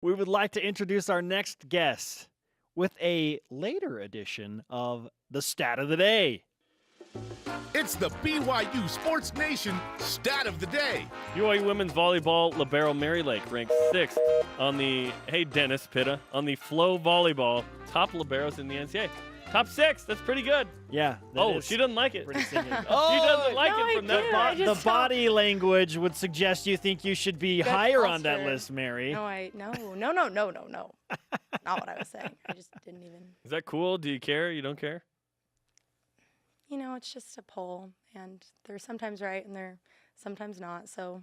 We would like to introduce our next guest with a later edition of the Stat of the Day. It's the BYU Sports Nation Stat of the Day. BYU women's volleyball libero Mary Lake ranked 6th on the, hey Dennis Pitta, on the Flow Volleyball top liberos in the NCAA. Top 6, that's pretty good. Yeah. She doesn't like it. Pretty significant. She doesn't like it from that The body language would suggest you think you should be higher on that list, Mary. No. Not what I was saying. I just didn't even. Is that cool? Do you care? You don't care? You know, it's just a poll, and they're sometimes right and they're sometimes not. So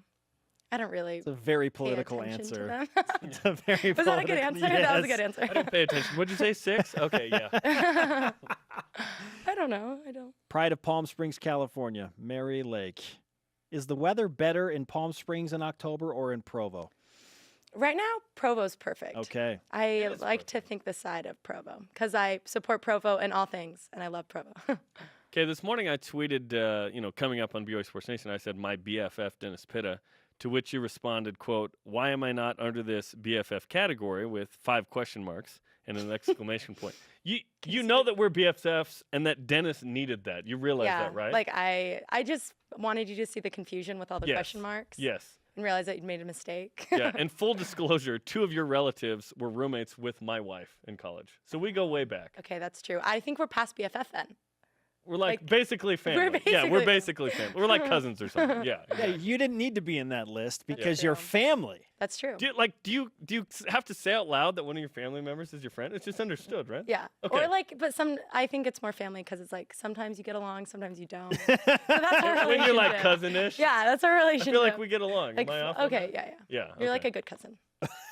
I don't really. It's a very pay political attention to answer. them. It's a very Was that a good answer? Yes. That was a good answer. I didn't pay attention. What'd you say, 6? Okay, yeah. I don't know. I don't. Pride of Palm Springs, California, Mary Lake. Is the weather better in Palm Springs in October or in Provo? Right now, Provo's perfect. Okay. I like to think the side of Provo because I support Provo in all things, and I love Provo. Okay, this morning I tweeted, coming up on BYU Sports Nation, I said, my BFF, Dennis Pitta, to which you responded, quote, why am I not under this BFF category with 5 question marks and an exclamation point? You know that we're BFFs and that Dennis needed that. You realize that, right? Like I just wanted you to see the confusion with all the question marks. Yes. And realize that you'd made a mistake. Yeah, and full disclosure, 2 of your relatives were roommates with my wife in college. So we go way back. Okay, that's true. I think we're past BFF then. We're like basically family. We're basically family. We're like cousins or something. Yeah. Yeah, you didn't need to be in that list because you're family. That's true. Do you have to say out loud that one of your family members is your friend? It's just understood, right? Yeah. Okay. Or I think it's more family because it's like sometimes you get along, sometimes you don't. So that's our relationship. When you're like cousin-ish. Yeah, that's our relationship. I feel like we get along. Like, Am I off? okay, yeah. Yeah. You're like a good cousin.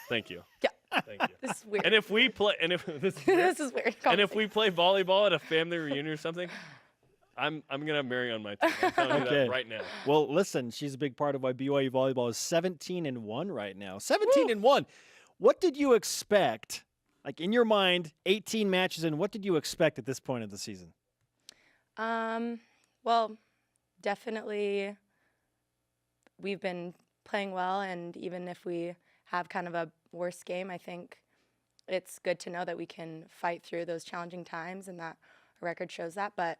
Thank you. Yeah. Thank you. This is weird. And if we play, this is weird. This is weird. And if we play volleyball at a family reunion or something, I'm gonna have Mary on my team. I'm telling you that right now. Well, listen, she's a big part of why BYU volleyball is 17-1 right now. 17-1. What did you expect? Like in your mind, 18 matches in. What did you expect at this point of the season? Well, definitely we've been playing well, and even if we have kind of a worse game, I think it's good to know that we can fight through those challenging times and that our record shows that. But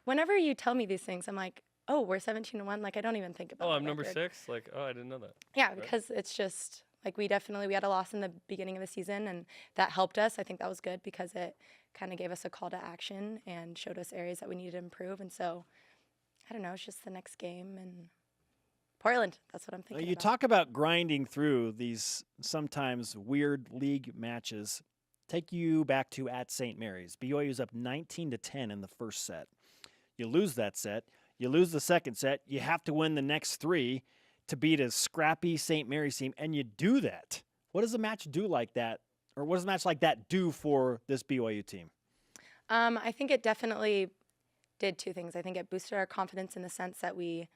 whenever you tell me these things, I'm like, oh, we're 17-1. Like, I don't even think about it. Oh, I'm number 6? Like, oh, I didn't know that. Yeah, because it's just like we had a loss in the beginning of the season, and that helped us. I think that was good because it kind of gave us a call to action and showed us areas that we needed to improve. And so, I don't know, it's just the next game and Portland. That's what I'm thinking You about. talk about grinding through these sometimes weird league matches. Take you back to at St. Mary's. BYU's up 19-10 in the first set. You lose that set. You lose the second set. You have to win the next 3 to beat a scrappy St. Mary's team, and you do that. What does a match do like that, or what does a match like that do for this BYU team? I think it definitely did 2 things. I think it boosted our confidence in the sense that we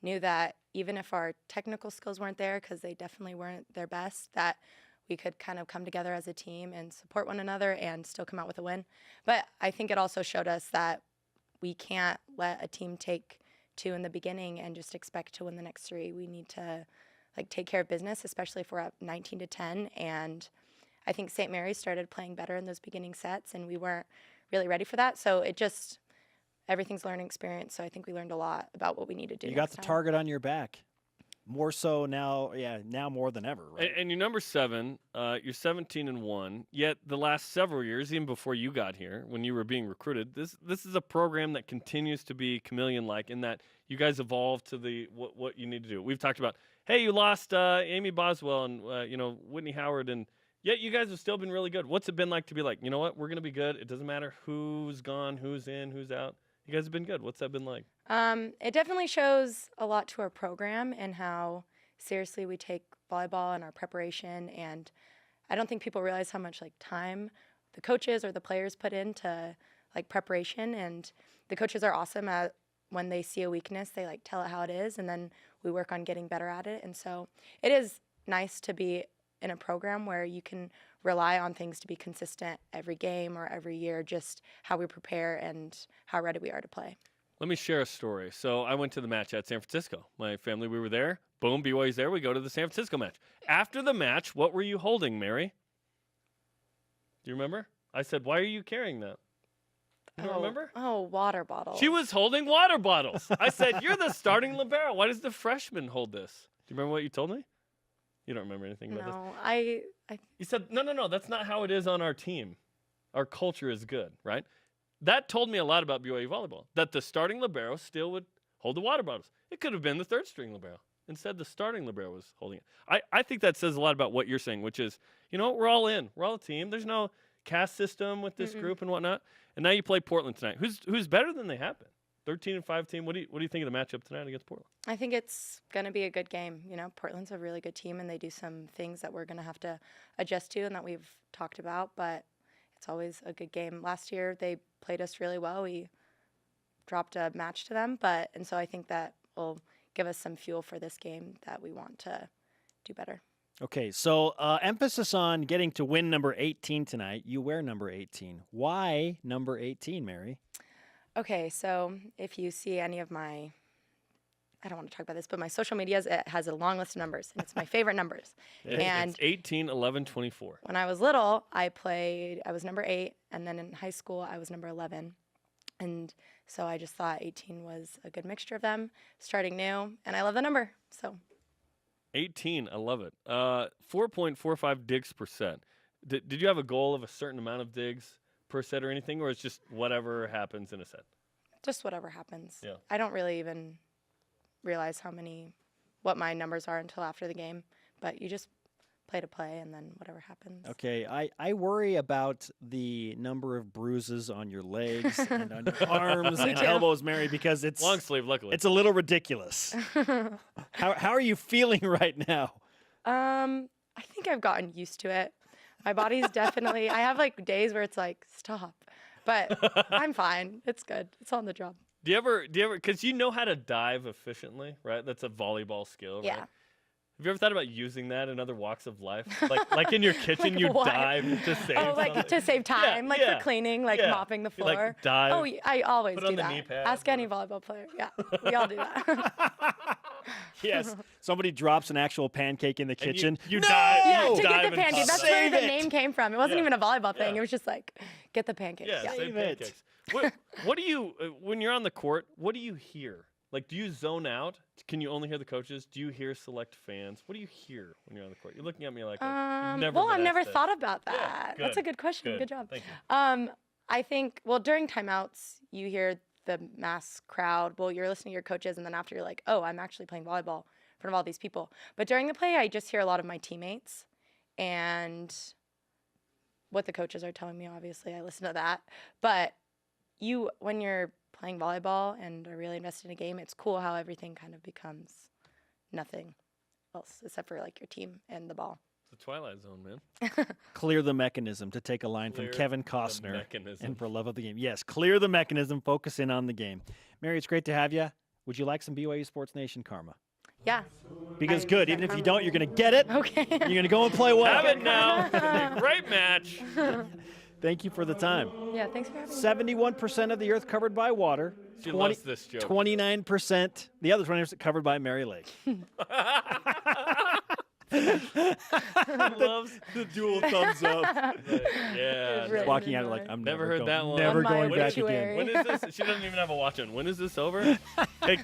knew that even if our technical skills weren't there, because they definitely weren't their best, that we could kind of come together as a team and support one another and still come out with a win. But I think it also showed us that we can't let a team take 2 in the beginning and just expect to win the next 3. We need to take care of business, especially if we're up 19-10. And I think St. Mary's started playing better in those beginning sets, and we weren't really ready for that. So everything's learning experience. So I think we learned a lot about what we need to do. You got the target on your back. More so now, now more than ever, right? And you're number 7. You're 17-1. Yet the last several years, even before you got here, when you were being recruited, this is a program that continues to be chameleon-like in that you guys evolve to the what you need to do. We've talked about, hey, you lost Amy Boswell and Whitney Howard, and yet you guys have still been really good. What's it been like to be like, you know what, we're going to be good. It doesn't matter who's gone, who's in, who's out. You guys have been good. What's that been like? It definitely shows a lot to our program and how seriously we take volleyball and our preparation. And I don't think people realize how much time the coaches or the players put into preparation. And the coaches are awesome at when they see a weakness, they tell it how it is, and then we work on getting better at it. And so it is nice to be in a program where you can rely on things to be consistent every game or every year, just how we prepare and how ready we are to play. Let me share a story. So I went to the match at San Francisco. My family, we were there. Boom, BYU's there. We go to the San Francisco match. After the match, what were you holding, Mary? Do you remember? I said, why are you carrying that? You don't remember? Oh, water bottle. She was holding water bottles. I said, you're the starting libero. Why does the freshman hold this? Do you remember what you told me? You don't remember anything about this? No, I You said, no, that's not how it is on our team. Our culture is good, right? That told me a lot about BYU volleyball, that the starting libero still would hold the water bottles. It could have been the third string libero. Instead, the starting libero was holding it. I think that says a lot about what you're saying, which is, you know what, we're all in. We're all a team. There's no caste system with this group and whatnot. And now you play Portland tonight. Who's better than they have been? 13-5 team. What do you think of the matchup tonight against Portland? I think it's going to be a good game. You know, Portland's a really good team, and they do some things that we're going to have to adjust to and that we've talked about, but it's always a good game. Last year, they played us really well. We dropped a match to them, and so I think that will give us some fuel for this game that we want to do better. Okay, so emphasis on getting to win number 18 tonight. You wear number 18. Why number 18, Mary? Okay, so if you see any of my, I don't want to talk about this, but my social medias, it has a long list of numbers, and it's my favorite numbers. And it's 18, 11, 24. when I was little, I was number 8, and then in high school, I was number 11. And so I just thought 18 was a good mixture of them, starting new, and I love the number, so. 18, I love it. 4.45 digs per set. Did you have a goal of a certain amount of digs per set or anything, or it's just whatever happens in a set? Just whatever happens. Yeah. I don't really even realize what my numbers are until after the game, but you just play to play and then whatever happens. Okay, I worry about the number of bruises on your legs and on your arms and too. elbows, Mary, because it's Long sleeve, luckily. it's a little ridiculous. How are you feeling right now? I think I've gotten used to it. My body's definitely, I have like days where it's like, stop. But I'm fine. It's good. It's on the job. Do you ever, because you know how to dive efficiently, right? That's a volleyball skill, right? Yeah. Have you ever thought about using that in other walks of life? Like in your kitchen, Like you what? dive to save something? To save time, yeah, for cleaning, yeah. mopping the You, floor. like, dive, Oh, I always put do on the that. knee pad, Ask any volleyball player. Yeah, we all do that. Yes, somebody drops an actual pancake in the And kitchen. You No! dive. Yeah, you to dive get the and pancake. pop That's it. where Save the it. name came from. It wasn't Yeah. even a volleyball thing. Yeah. It was just like, get the pancakes. Yeah, Yeah. save Save it. pancakes. What do you, when you're on the court, what do you hear? Like, do you zone out? Can you only hear the coaches? Do you hear select fans? What do you hear when you're on the court? You're looking at me like, I've been never asked that. thought about Yeah, that. That's a good question. Good job. Thank you. I think, during timeouts, you hear the mass crowd. Well, you're listening to your coaches, and then after you're like, oh, I'm actually playing volleyball in front of all these people. But during the play, I just hear a lot of my teammates and what the coaches are telling me, obviously. I listen to that. But when you're playing volleyball and are really invested in a game, it's cool how everything kind of becomes nothing else except for like your team and the ball. It's the Twilight Zone, man. Clear the mechanism, to take a line Clear from Kevin the Costner. mechanism. And for love of the game. Yes, clear the mechanism, focus in on the game. Mary, it's great to have you. Would you like some BYU Sports Nation karma? Yeah. Because I good, need even that if you karma. don't, you're going to get it. Okay. You're going to go and play well. Have it now. It's gonna be a great match. Thank you for the time. Yeah, thanks for having me. 71% of the earth covered by water. She loves this joke. 29%. The other 20% covered by Mary Lake. Loves The dual thumbs up. yeah. Right. Walking out like, I'm Never never heard going, that one. Never On my going back obituary. again. When is this? She doesn't even have a watch on. When is this over? Hey,